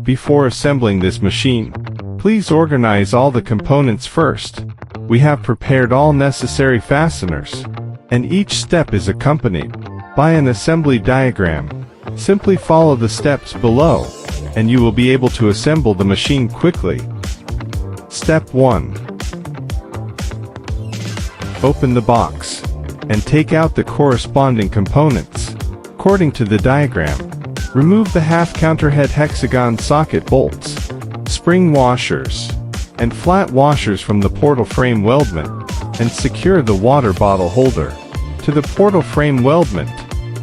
Before assembling this machine, please organize all the components first. We have prepared all necessary fasteners, and each step is accompanied by an assembly diagram. Simply follow the steps below, and you will be able to assemble the machine quickly. Step 1. Open the box and take out the corresponding components. According to the diagram, remove the half counterhead hexagon socket bolts, spring washers, and flat washers from the portal frame weldment, and secure the water bottle holder to the portal frame weldment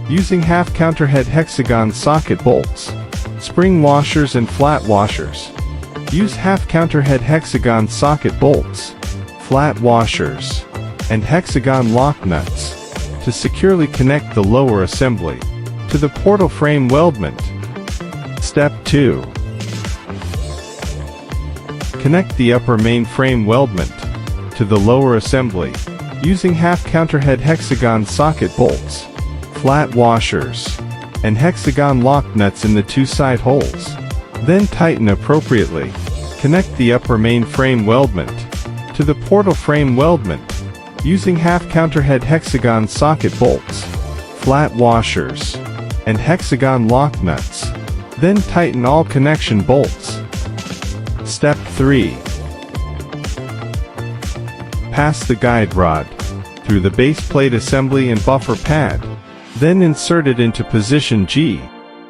using half counterhead hexagon socket bolts, spring washers and flat washers. Use half counterhead hexagon socket bolts, flat washers, and hexagon lock nuts to securely connect the lower assembly to the portal frame weldment. Step 2. Connect the upper main frame weldment to the lower assembly using half counterhead hexagon socket bolts, flat washers, and hexagon lock nuts in the two side holes. Then tighten appropriately. Connect the upper main frame weldment to the portal frame weldment using half counterhead hexagon socket bolts, flat washers, and hexagon lock nuts. Then tighten all connection bolts. Step 3. Pass the guide rod through the base plate assembly and buffer pad. Then insert it into position G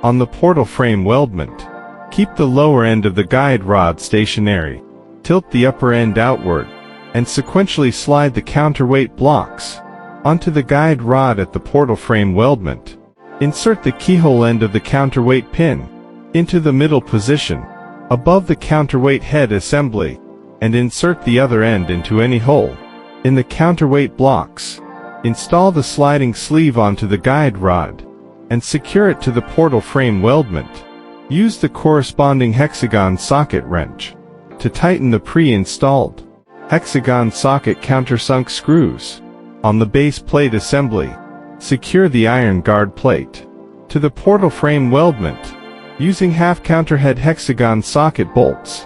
on the portal frame weldment. Keep the lower end of the guide rod stationary. Tilt the upper end outward and sequentially slide the counterweight blocks onto the guide rod at the portal frame weldment. Insert the keyhole end of the counterweight pin into the middle position above the counterweight head assembly, and insert the other end into any hole in the counterweight blocks. Install the sliding sleeve onto the guide rod and secure it to the portal frame weldment. Use the corresponding hexagon socket wrench to tighten the pre-installed hexagon socket countersunk screws on the base plate assembly. Secure the iron guard plate to the portal frame weldment using half counterhead hexagon socket bolts.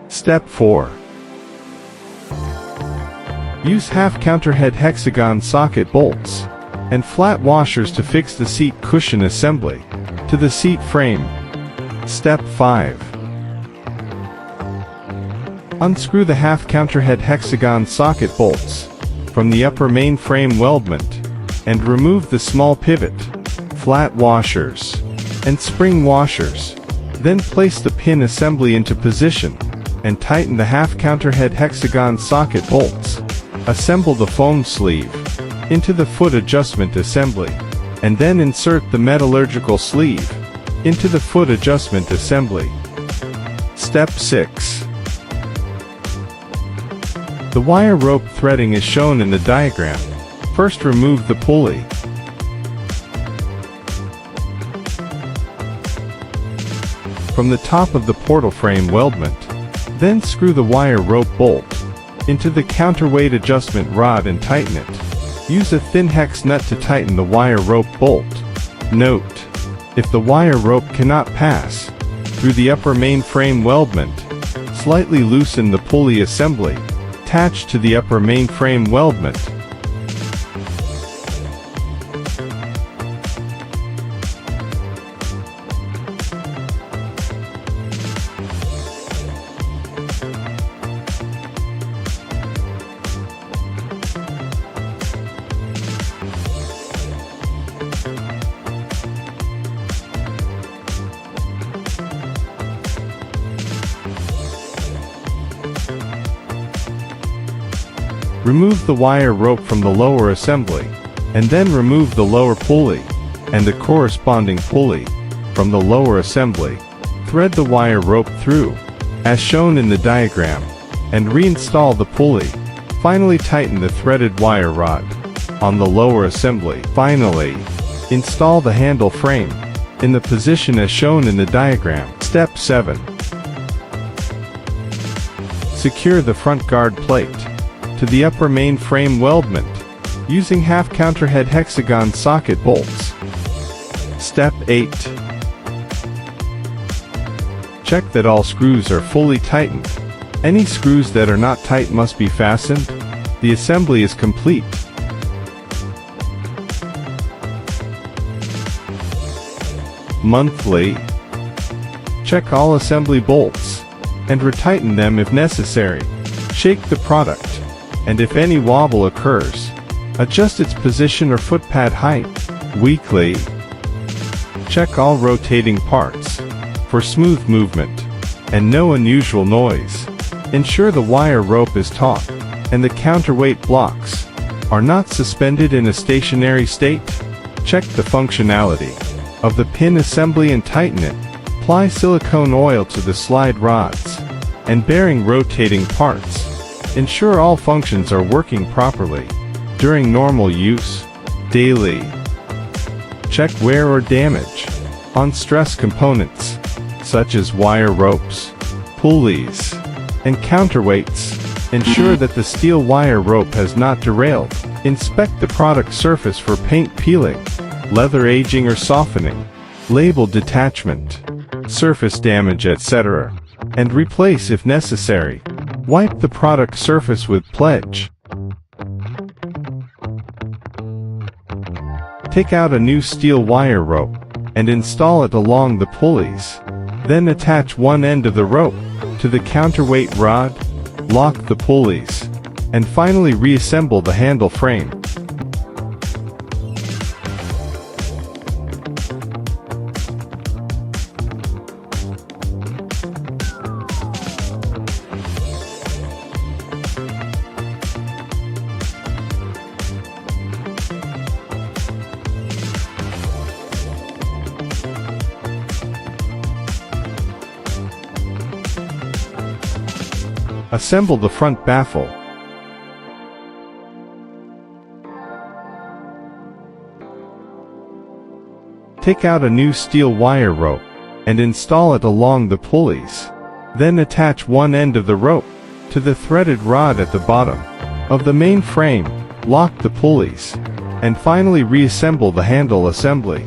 Step 4. Use half counterhead hexagon socket bolts and flat washers to fix the seat cushion assembly to the seat frame. Step 5. Unscrew the half counterhead hexagon socket bolts from the upper main frame weldment and remove the small pivot, flat washers, and spring washers. Then place the pin assembly into position and tighten the half counterhead hexagon socket bolts. Assemble the foam sleeve into the foot adjustment assembly, and then insert the metallurgical sleeve into the foot adjustment assembly. Step 6. The wire rope threading is shown in the diagram. First, remove the pulley. From the top of the portal frame weldment. Then screw the wire rope bolt into the counterweight adjustment rod and tighten it. Use a thin hex nut to tighten the wire rope bolt. Note: if the wire rope cannot pass through the upper main frame weldment, slightly loosen the pulley assembly attached to the upper main frame weldment. Remove the wire rope from the lower assembly, and then remove the lower pulley and the corresponding pulley from the lower assembly. Thread the wire rope through, as shown in the diagram, and reinstall the pulley. Finally, tighten the threaded wire rod on the lower assembly. Finally, install the handle frame in the position as shown in the diagram. Step 7. Secure the front guard plate to the upper main frame weldment using half counterhead hexagon socket bolts. Step 8. Check that all screws are fully tightened. Any screws that are not tight must be fastened. The assembly is complete. Monthly. Check all assembly bolts and retighten them if necessary. Shake the product, and if any wobble occurs, adjust its position or foot pad height. Weekly. Check all rotating parts for smooth movement and no unusual noise. Ensure the wire rope is taut and the counterweight blocks are not suspended in a stationary state. Check the functionality of the pin assembly and tighten it. Apply silicone oil to the slide rods and bearing rotating parts. Ensure all functions are working properly during normal use. Daily. Check wear or damage on stress components such as wire ropes, pulleys, and counterweights. Ensure that the steel wire rope has not derailed. Inspect the product surface for paint peeling, leather aging or softening, label detachment, surface damage, etc., and replace if necessary. Wipe the product surface with pledge. Take out a new steel wire rope and install it along the pulleys. Then attach one end of the rope to the counterweight rod, lock the pulleys, and finally reassemble the handle frame. Assemble the front baffle. Take out a new steel wire rope and install it along the pulleys. Then attach one end of the rope to the threaded rod at the bottom of the main frame, lock the pulleys, and finally reassemble the handle assembly.